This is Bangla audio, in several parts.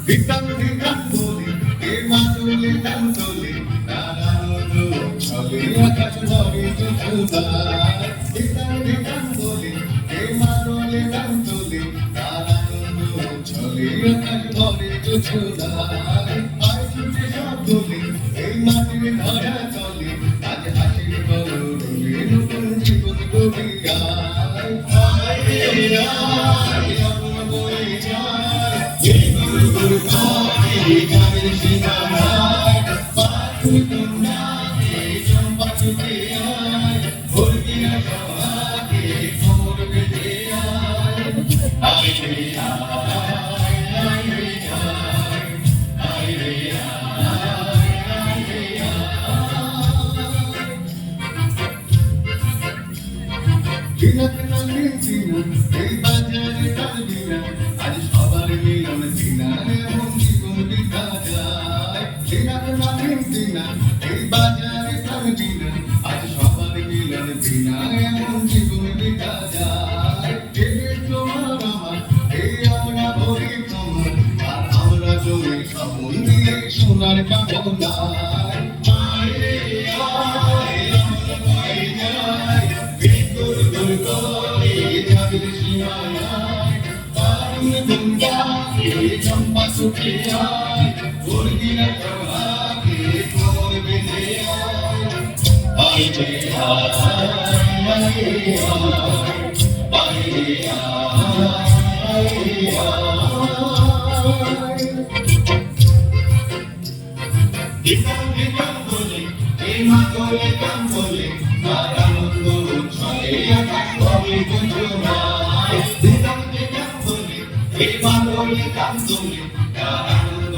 ধিকাং ধিকাং বলে এ মাতুলে কান তোলে নারায়ণ চলে আকাশ ভরে চুচুদার ধিকাং ধিকাং বলে এ মাতুলে কান তোলে নারায়ণ চলে আকাশ ভরে চুচুদার আয় ছুটে সব দোলে এই মাটির ধরা চলে আজ হাসির কলরবে নতুন জীবন গড়িয়ায় আয় রে আয় অমন বয়ে যায় এই গুরু গুরু করে যাবে সীমানায় পাখি তোমরা এই চম্পা ছুটে আয় ভোরগিরা সভাকে কোমর বেঁধে আয় আয় রে আয় রে আয় রে দিনা দিনা দিনা এই বাজারে কাল দিনা আজ সবার মিলন দিনা এমন জীবন বিতা যায় দিনা দিনা দিনা এই বাজারে কাল দিনা আজ সবার মিলন দিনা এমন জীবন বিতা যায় দেবে তোমার আমার এই আমরা ভরি তোমার আর আমরা জমি স্বপন দিয়ে সোনার কামনায় আয় রে আয় আমরা বয়ে যাই চম্পা সুখে আয় ভোরগিরা সভাকে কোমর বেঁধে আয় রে আয় রে আয় রে ধিকাং ধিকাং বলে এই মাতলে কান বলে তার আনন্দ ছয়ে আকাশ ভরে চুচুদার ধিকাং ধিকাং বলে এই মাতলে কান বলে তার আনন্দ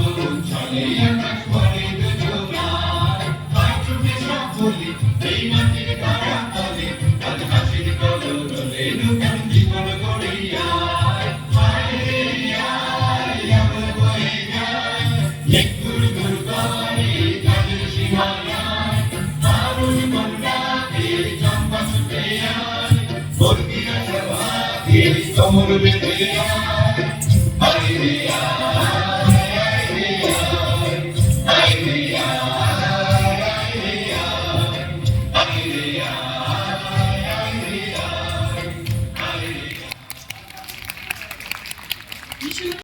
ছয়ে আকাশ ভরে চুচুদার আয় ছুটে সব বলে এই মাটির ধরা তলে আজ হাসির কলরবে নতুন জীবন গড়িয়ায় আয় রে আয় আমরা বয়ে যাই এক গুরু গুরু করে যাদের সীমানায় আরুণ মন্ডাকে চম্পা ছুটে আয় ভোরগিরা সভাকে কোমর বেঁধে আয়